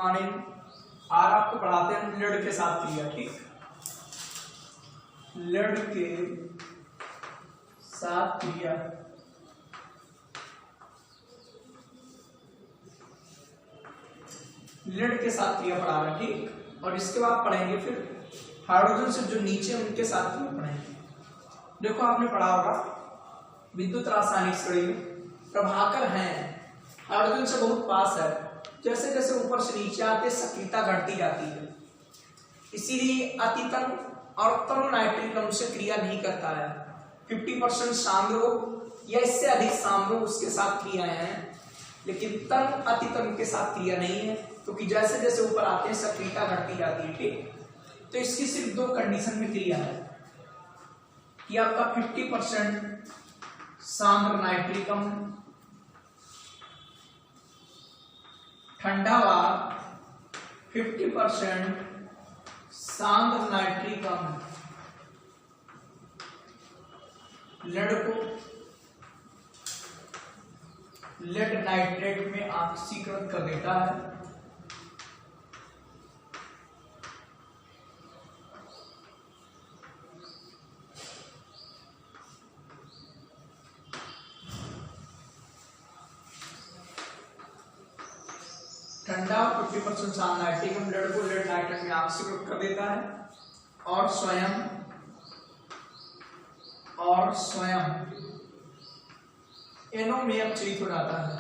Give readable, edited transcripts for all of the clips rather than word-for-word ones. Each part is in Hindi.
मॉर्निंग। आज आपको पढ़ाते हैं लेड के साथ क्रिया। ठीक, लेड के साथ क्रिया। लेड के साथ क्रिया पढ़ा रहे हैं। ठीक, और इसके बाद पढ़ेंगे फिर हाइड्रोजन से जो नीचे उनके साथ क्रिया पढ़ेंगे। देखो आपने पढ़ा होगा विद्युत रासायनिक श्रेणी में प्रभाकर हैं, हाइड्रोजन से बहुत पास है, जैसे जैसे ऊपर से नीचे आते सक्रियता घटती जाती है, इसीलिए अतितन और तनु नाइट्रिक अम्ल से क्रिया नहीं करता है। 50% सांद्रो या इससे अधिक सांद्रो उसके साथ क्रियाएं हैं, लेकिन तन अतितन के साथ क्रिया नहीं है, क्योंकि जैसे जैसे ऊपर आते हैं सक्रियता घटती जाती है। ठीक, तो इसकी सिर्फ दो कंडीशन में क्रिया है कि आपका 50% सांद्र नाइट्रिक अम्ल ठंडा व 50% सांद्र नाइट्रिक अम्ल लेड को लेड नाइट्रेट में ऑक्सीकृत कर देता है। ठंडा 50% सांद्र नाइट्रिक अम्ल लेड को लेड नाइट्रेट में ऑक्सीकृत कर देता है और स्वयं NO में अपचयित हो जाता है।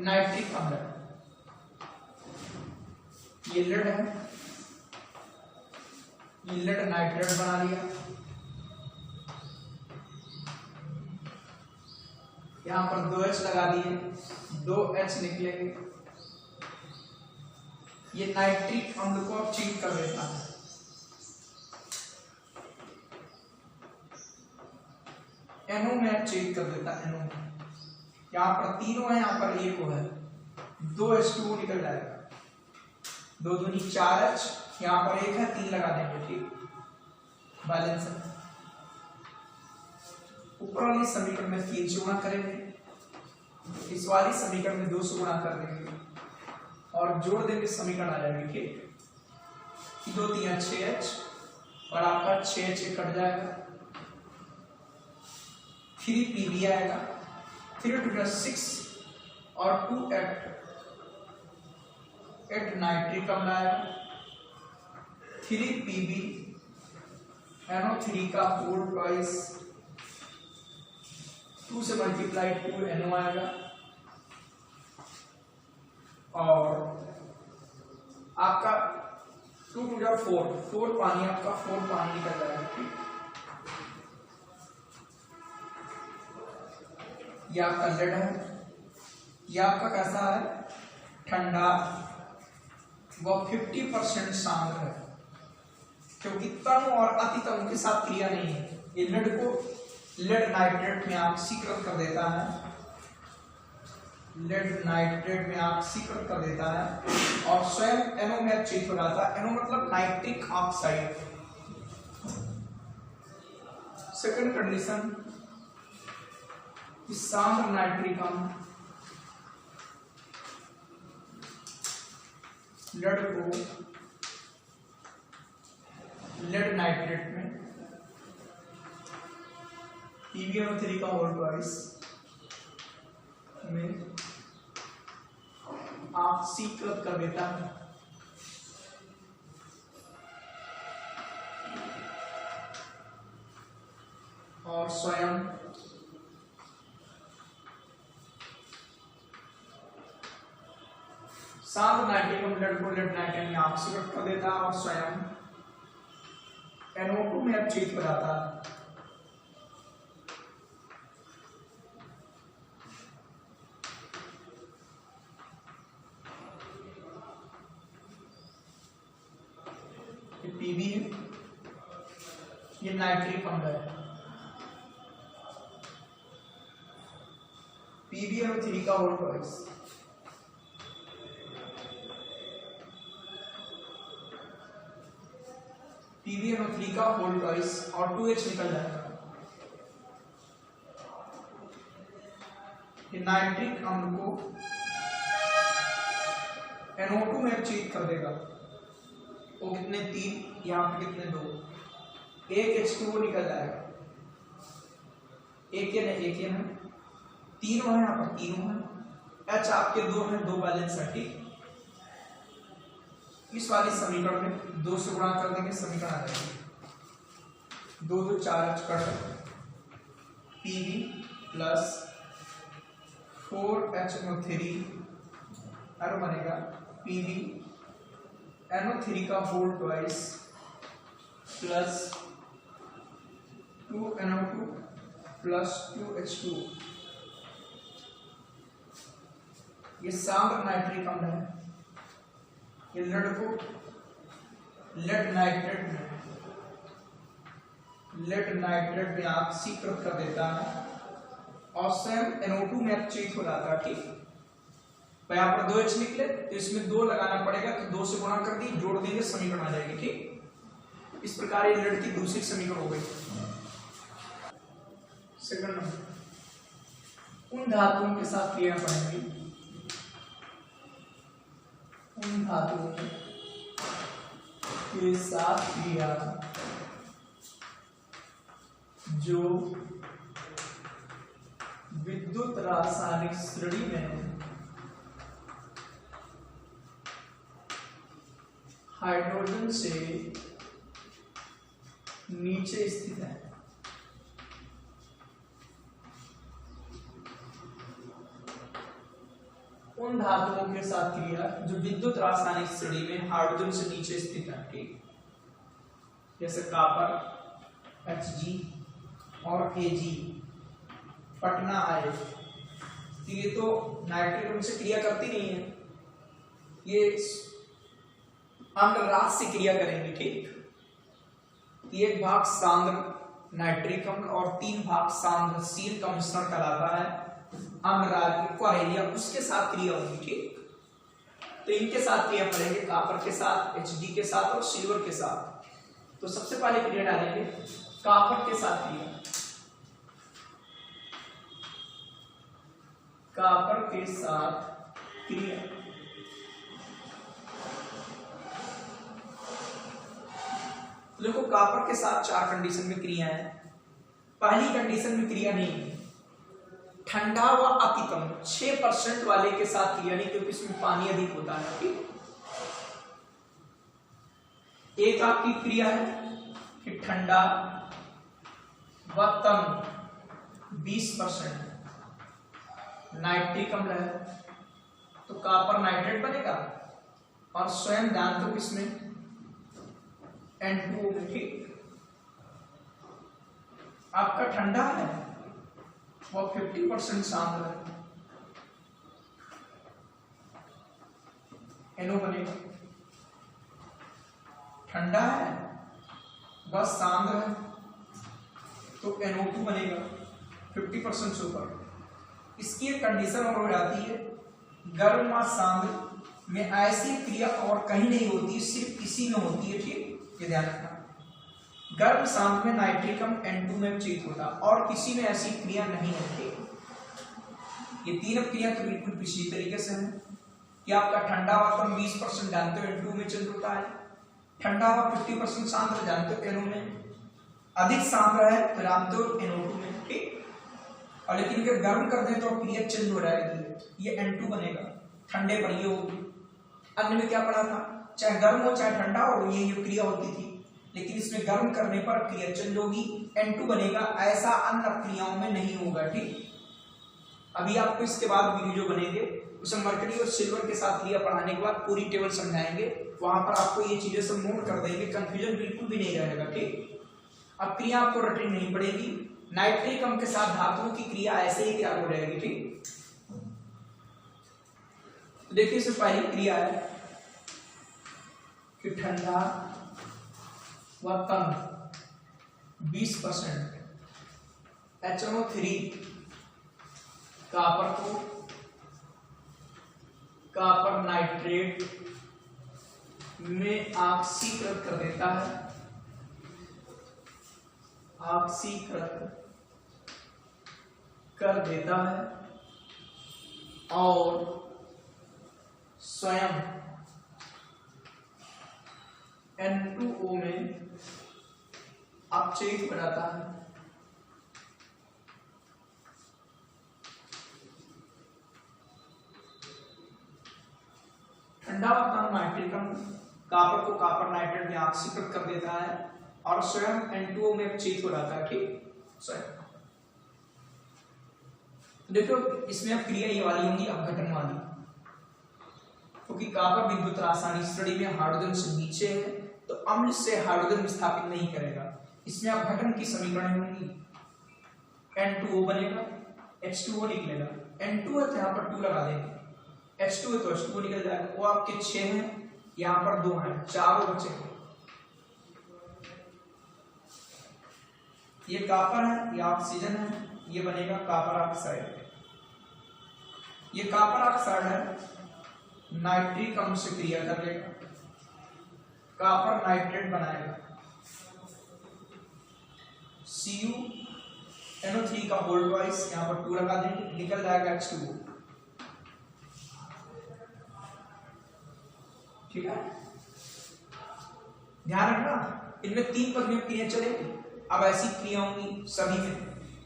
नाइट्रिक अम्ल ये लेड है, ये लेड नाइट्रेट बना लिया। यहां पर 2H लगा दिए, 2H निकलेंगे। ये नाइट्रिक अम्ल को अपचयित कर देता है। NO में अपचयित कर देता है। NO यहां पर तीनों है, यहां पर एक है, 2H2O निकल जाएगा, 2 दूनी 4H, यहां पर एक है, 3 लगा देंगे। ठीक, बैलेंस है। ऊपर वाली समीकरण में 3 से गुणा करेंगे, इस वाली समीकरण में 2 से गुणा कर देंगे और जोड़ देंगे, समीकरण आ जाएगी। ठीक, 2 3 6H और आपका 6H कट जाएगा, 3Pb आएगा, 3 2 6 और 2 8 नाइट्रिक अम्ल आएगा, 3Pb NO3 का 4 ट्वाइस 2 से मल्टीप्लाई 2 NO आएगा और आपका 2 2 4 पानी, आपका 4 पानी निकल जाएगा। ठीक, ये आपका लेड है, ये आपका कैसा है, ठंडा वो 50% सांद्र है, क्योंकि तनु और अतितनु के साथ क्रिया नहीं है। ये लेड को लेड नाइट्रेट में ऑक्सीकृत कर देता है, लेड नाइट्रेट में ऑक्सीकृत कर देता है और स्वयं NO में अपचयित हो जाता है। NO मतलब नाइट्रिक ऑक्साइड। सेकंड कंडीशन, सांद्र नाइट्रिक अम्ल लेड को लेड नाइट्रेट में PbNO3 का होल ट्वाइस में ऑक्सीकृत कर देता है और स्वयं सांद्र नाइट्रिक अम्ल लेड को लेड नाइट्रेट में ऑक्सीकृत कर देता है और स्वयं NO2 में अपचयित हो जाता है। Pb है, ये नाइट्रिक अम्ल है, PbNO3 का होल ट्वाइस PbNO3 का होल ट्वाइस और 2H निकल जाएगा। ये नाइट्रिक अम्ल को NO2 में चेंज कर देगा। वो कितने 3, यहाँ पे कितने 2, एक H2O निकल जाएगा। एक है 3 है, यहाँ पर 3 है, H आपके 2 है, 2 बैलेंस है, ठीक। इस वाली समीकरण में 2 से गुणा कर देंगे, समीकरण आ जाएगी 2 2 4 H कर Pb प्लस 4HNO3 और बनेगा PbNO3 का whole twice plus 2NO2 plus 2H2। ये सांद्र नाइट्रिक अम्ल है। ये लेड को लेड नाइट्रेट में ऑक्सीकृत कर देता है और स्वयं NO2 में अपचयित हो जाता है, ठीक। तो यहाँ पर 2H निकले तो इसमें 2 लगाना पड़ेगा, तो 2 से गुणा कर दी, जोड़ देंगे, समीकरण आ जाएगी, ठीक। इस प्रकार ये लेड की दूसरी समीकरण हो गई। सेकंड नंबर, उन धातुओं के साथ क्रिया पढ़ेंगे, उन धातुओं के साथ क्रिया जो विद्युत रासायनिक श्रेणी में हाइड्रोजन से नीचे स्थित है। उन धातुओं के साथ क्रिया जो विद्युत रासायनिक श्रेणी में हाइड्रोजन से नीचे स्थित है, ठीक। जैसे कापर Hg और Ag, पटना आए, तो ये तो नाइट्रिक उनसे क्रिया करती नहीं है, ये अम्ल रास से क्रिया करेंगे, ठीक। एक भाग सांद्र नाइट्रिक अम्ल और 3 भाग सांद्र सील का मिश्रण कहलाता है अम्ल, उसके साथ क्रिया होगी, ठीक। तो इनके साथ क्रिया पड़ेंगे, कापर के साथ, Hg के साथ और सिल्वर के साथ। तो सबसे पहले क्रिया डालेंगे कापर के साथ क्रिया, कापर के साथ क्रिया। तो देखो कापर के साथ 4 कंडीशन में क्रिया है। पहली कंडीशन में क्रिया नहीं है, ठंडा व अतिकम 6% वाले के साथ क्रिया नहीं, क्योंकि इसमें पानी अधिक होता है, ठीक। एक आपकी क्रिया है कि ठंडा व तम 20% नाइट्रिक अम्ल है, तो कापर नाइट्रेट बनेगा और स्वयं ध्यान दो इसमें N2O में, ठीक। आपका ठंडा है वह 50% सांद्र है, NO बनेगा। ठंडा है वह सांद्र है तो NO2 बनेगा 50% से ऊपर। इसकी एक कंडीशन और हो जाती है, गर्म व सांद्र में ऐसी क्रिया और कहीं नहीं होती, सिर्फ इसी में होती है, ठीक। ये ध्यान रखना, गर्म सांद्र में नाइट्रिक अम्ल N2 में अपचयित होता और किसी में ऐसी क्रिया नहीं होती। ये 3 क्रिया तो बिल्कुल पिछली तरीके से है कि आपका ठंडा वास्तव 20% जानते हो N2 में चल होता है, ठंडा हुआ 50% सांद्र जानते हो NO में, अधिक सांद्र है तो जानते हो NO2 में, ठीक। और लेकिन अगर गर्म कर दें तो क्रिया चेंज हो जाएगी, ये N2 बनेगा, ठंडे पर ये होगी। अन्य में क्या पढ़ा था, चाहे गर्म हो चाहे ठंडा हो, ये क्रिया होती थी, लेकिन इसमें गर्म करने पर क्रिया चेंज होगी, N2 बनेगा। ऐसा अन्य क्रियाओं में नहीं होगा, ठीक। अभी आपको इसके बाद वीडियो जो बनेंगे उसमें मरकरी और सिल्वर के साथ क्रिया पढ़ाने के बाद पूरी टेबल समझाएंगे, वहां पर आपको ये चीजें सब नोट कर देंगे, कंफ्यूजन बिल्कुल भी नहीं रहेगा, ठीक। अब क्रिया आपको रटनी नहीं पड़ेगी, नाइट्रिक अम्ल के साथ धातुओं की क्रिया ऐसे ही तैयार हो जाएगी, ठीक। तो देखिए इसमें पहली क्रिया है कि ठंडा व तम 20% HNO3 कापर को कापर नाइट्रेट में ऑक्सीकृत कर देता है ऑक्सीकृत कर देता है और स्वयं N2O में अपचयित बनाता है। ठंडा वातावरण नाइट्रिक अम्ल कॉपर को कॉपर नाइट्रेट में ऑक्सीकृत कर देता है और स्वयं N2O में अपचयित हो जाता है। ठीक, स्वयं। देखो इसमें अब क्रिया ये वाली होंगी अपघटन वाली, क्योंकि कॉपर विद्युत रासायनिक स्टडी में हाइड्रोजन से नीचे है तो अम्ल से हाइड्रोजन विस्थापित नहीं करेगा। इसमें अपघटन की समीकरण होंगी, N2O बनेगा, H2O निकलेगा, N2 है तो यहाँ पर 2 लगा देंगे, H2 है तो H2O निकल जाएगा। वो आपके 6 हैं, यहाँ पर 2 हैं, 4 बचेंगे। ये कॉपर है, ये ऑक्सीजन है, ये बनेगा कॉपर ऑक्साइड। ये कॉपर ऑक्साइड है, नाइट्रिक अम्ल से क्रिया कर लेगा, कॉपर नाइट्रेट बनाएगा, CuNO3 का होल्ड वाइज यहाँ पर 2 लगा देंगे, निकल जाएगा H2O। ठीक है, ध्यान रखना इनमें 3 पद में क्रिया चलेगी। अब ऐसी क्रिया होंगी सभी में,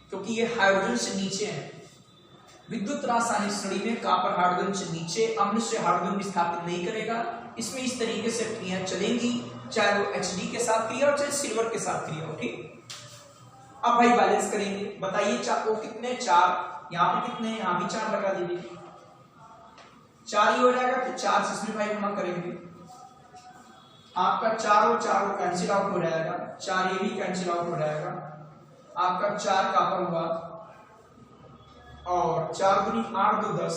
क्योंकि ये हाइड्रोजन से नीचे है। विद्युत रासायनिक श्रेणी में कॉपर हाइड्रोजन से नीचे, अम्ल से हाइड्रोजन विस्थापित नहीं करेगा। इसमें इस तरीके से क्रिया चलेंगी, चाहे वो Hd के साथ क्रिया हो चाहे सिल्वर के साथ क्रिया हो। ठीक, अब भाई बैलेंस करेंगे, बताइए चार कितने, 4, यहाँ पे कितने, यहाँ भी 4 लगा दीजिए, 4 ही हो जाएगा। तो 4 से इसमें भाई गुणा करेंगे, आपका 4 और 4 कैंसिल आउट हो जाएगा, 4 ये भी कैंसिल आउट हो जाएगा, आपका 4 कॉपर हुआ और 4 दूनी 8 2 10,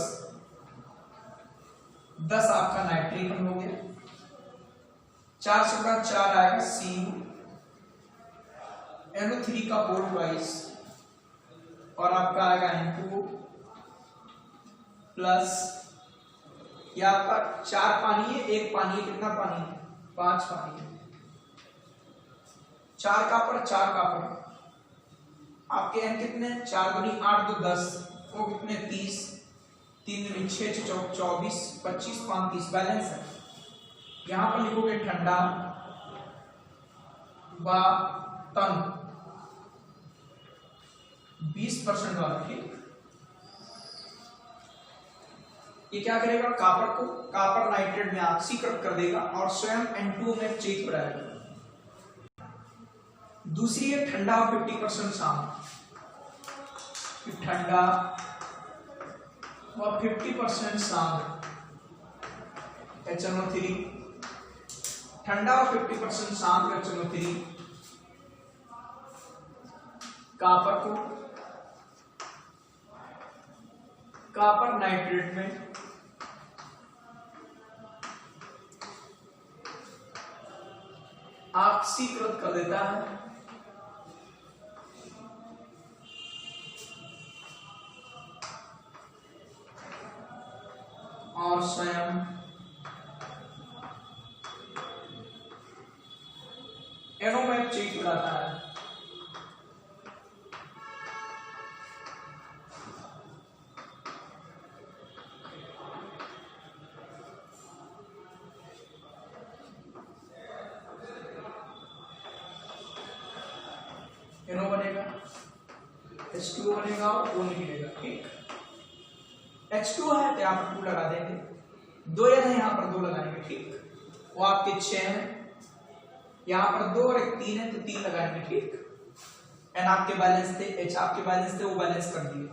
10 आपका नाइट्रिक अम्ल हो गया। 4 से गुणा 4 आएगा CuNO3 का होल्ड वाइज और आपका आएगा N2O प्लस, ये आपका 4 पानी है, 1 पानी है, कितना पानी है, 5 पानी है, 4 कॉपर 4 कॉपर, आपके N कितने, 4 दूनी 8 2 10, वो कितने 30, 3 दूनी 6 6 24 25 5 30, बैलेंस है। यहां पर लिखोगे ठंडा व तंग 20% वाला। ठीक, ये क्या करेगा, कॉपर को कॉपर नाइट्रेट में ऑक्सीकृत कर देगा और स्वयं N2O में अपचयित हो जाएगा। दूसरी है ठंडा 50% शांत, ठंडा व 50% शांत HNO3, ठंडा और 50% शांत HNO3 कॉपर को कॉपर नाइट्रेट में ऑक्सीकृत कर देता है और स्वयं NO में अपचयित हो जाता है। NO बनेगा, H2O बनेगा और O निकलेगा। ठीक, H2O है तो यहाँ पर 2 लगा देंगे, 2 है यहाँ पर 2 लगाएंगे। ठीक, वो आपके 6 हैं, यहाँ पर 2 और 1 3 है तो 3 लगाएंगे। ठीक, N आपके बैलेंस थे, H आपके बैलेंस थे, वो बैलेंस कर दिए।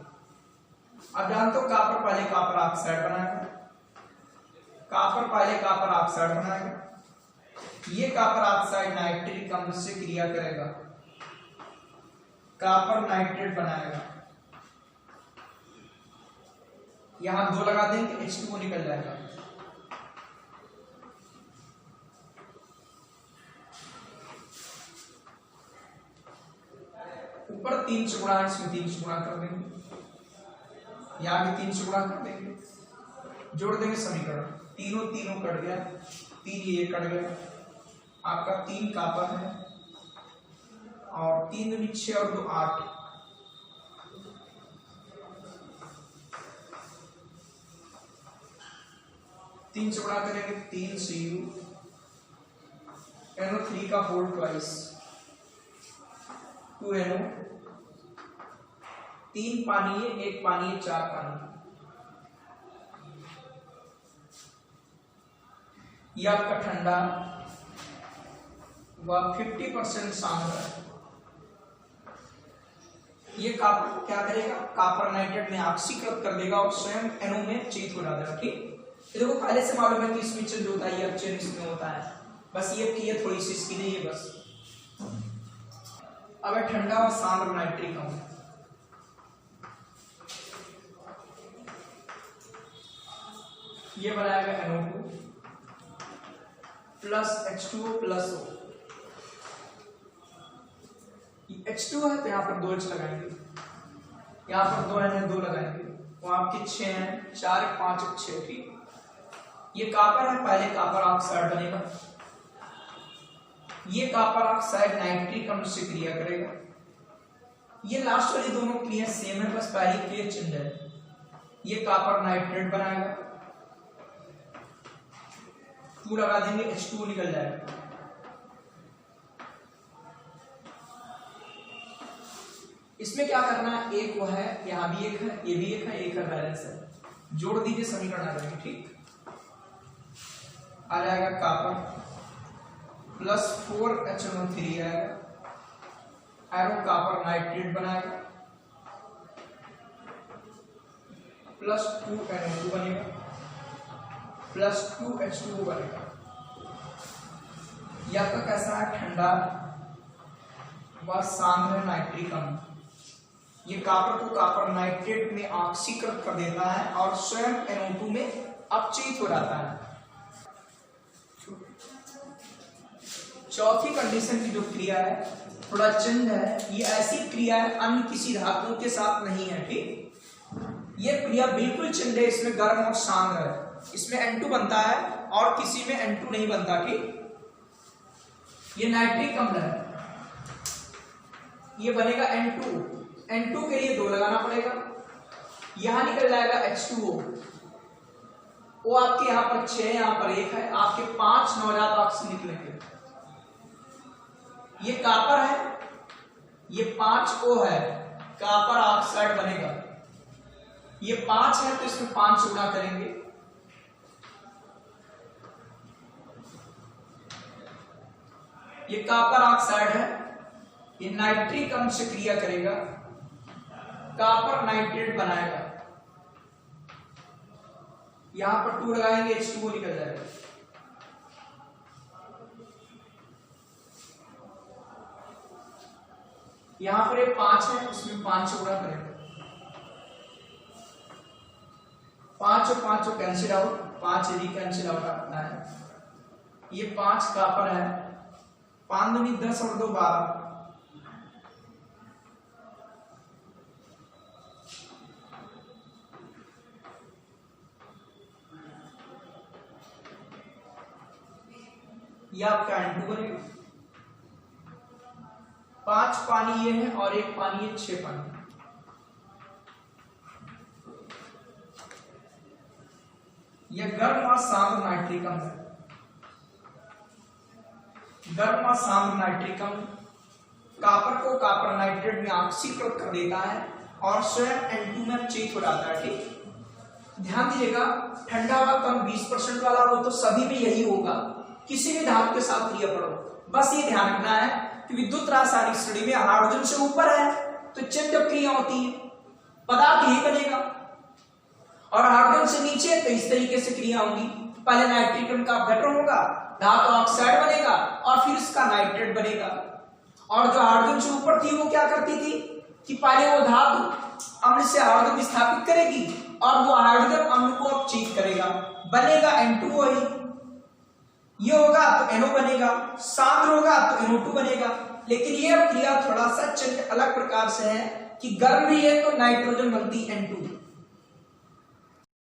अब जानते हो कॉपर पहले कॉपर ऑक्साइड बनाएगा, कॉपर पहले कॉपर ऑक्साइड बनाएगा, ये कॉपर ऑक्साइड नाइट्रिक अम्ल से क्रिया करेगा, कॉपर नाइट्रेट बनाएगा, यहां 2 लगा देंगे, H2O निकल जाएगा। ऊपर 3 से गुणा, इसमें 3 से गुणा कर देंगे, यहां भी 3 से गुणा कर देंगे, जोड़ देंगे समीकरण, तीनों कट गया, 3 ये कट गया, आपका 3 कॉपर है और 3 दूनी 6 और 2 8, 3 से बड़ा करेंगे 3 Cu, NO3 का होल ट्वाइस 2NO, 3 पानी है, 1 पानी है, 4 पानी। ये आपका ठंडा व 50% सांद्र है। ये कॉपर को क्या करेगा, कॉपर नाइट्रेट में ऑक्सीकृत कर देगा और स्वयं NO में चेंज हो जाता है। ठीक, देखो पहले से मालूम है कि इसमें चेंज होता है, ये चेंज इसमें होता है, बस ये की है थोड़ी सी इसकी नहीं है बस। अब है ठंडा व सांद्र नाइट्रिक अम्ल। ये बनाएगा NO2 plus H2O plus O। H2 है तो यहाँ पर 2 H लगाएंगे, यहाँ पर 2 है 2 लगाएंगे, वो आपके 6 हैं, 4 5 6। ठीक, ये कॉपर है, पहले कॉपर ऑक्साइड बनेगा, ये कॉपर ऑक्साइड नाइट्रिक अम्ल से क्रिया करेगा। ये लास्ट वाली दोनों क्रिया सेम है, बस पहली क्रिया चिन्ह है। ये कॉपर नाइट्रेट बनाएगा, 2 लगा देंगे, H2O निकल जाएगा। इसमें क्या करना है, एक वो है, यहाँ भी एक है, ये भी एक है, एक है, बैलेंस है, जोड़ दीजिए समीकरण आ जाएंगे। ठीक, आ जाएगा कॉपर प्लस 4HNO3 आएगा, एरो कॉपर नाइट्रेट बनाएगा, प्लस 2NO2 बनेगा, प्लस 2H2O बनेगा। यह आपका कैसा है, ठंडा व सांद्र नाइट्रिक अम्ल। ये कॉपर को कॉपर नाइट्रेट में ऑक्सीकृत कर देता है और स्वयं NO2 में अपचयित हो जाता है। चौथी कंडीशन की जो क्रिया है थोड़ा चिन्ह है, ये ऐसी क्रिया है अन्य किसी धातुओं के साथ नहीं है। ठीक, ये क्रिया बिल्कुल चिन्ह है, इसमें गर्म और सांद्र है, इसमें N2 बनता है और किसी में N2 नहीं बनता। ठीक, ये नाइट्रिक अम्ल है, ये बनेगा N2, N2 के लिए 2 लगाना पड़ेगा, यहां निकल जाएगा H2O, वो आपके यहां पर 6 यहां पर 1 है, आपके 5 नवजात ऑक्सीजन निकलेंगे। ये कॉपर है, ये 5O है, कॉपर ऑक्साइड बनेगा, ये 5 है तो इसमें 5 से गुणा करेंगे, ये कॉपर ऑक्साइड है, ये नाइट्रिक अम्ल से क्रिया करेगा, कॉपर नाइट्रेट बनाएगा, यहां पर 2 लगाएंगे, H2O निकल जाएगा। यहां पर एक 5 है, इसमें 5 से गुणा करेंगे, 5 और 5 कैंसिल आउट, 5 यदि कैंसिल आउट करना है। ये 5 कॉपर है, 5 दूनी 10 और 2 12, ये आपका N2 बनेगा। 5 पानी ये है और 1 पानी है, 6 पानी। यह गर्म और सांद्र नाइट्रिक अम्ल है, गर्म और सांद्र नाइट्रिक अम्ल कॉपर को कॉपर नाइट्रेट में ऑक्सीकृत कर देता है और स्वयं N2 में अपचयित हो जाता है। ठीक, ध्यान दीजिएगा, ठंडा व कम 20% वाला हो तो सभी में यही होगा, किसी भी धातु के साथ क्रिया पड़ो, बस ये ध्यान रखना है कि विद्युत रासायनिक श्रेणी में हाइड्रोजन से ऊपर है तो चिन्ह क्रिया होती है, पदार्थ यही बनेगा, और हाइड्रोजन से नीचे तो इस तरीके से क्रिया होगी, पहले नाइट्रिक अम्ल का अपघटन होगा, धातु ऑक्साइड बनेगा और फिर इसका नाइट्रेट बनेगा। और जो हाइड्रोजन से ऊपर थी वो क्या करती थी कि पहले वो धातु अम्ल से हाइड्रोजन विस्थापित करेगी और वो हाइड्रोजन अम्ल को अपचयित करेगा, बनेगा N2O ही। ये होगा तो NO बनेगा, सांद्र होगा तो NO2 बनेगा। लेकिन ये क्रिया थोड़ा सा चिन्ह अलग प्रकार से है कि गर्म भी है तो नाइट्रोजन बनती N2,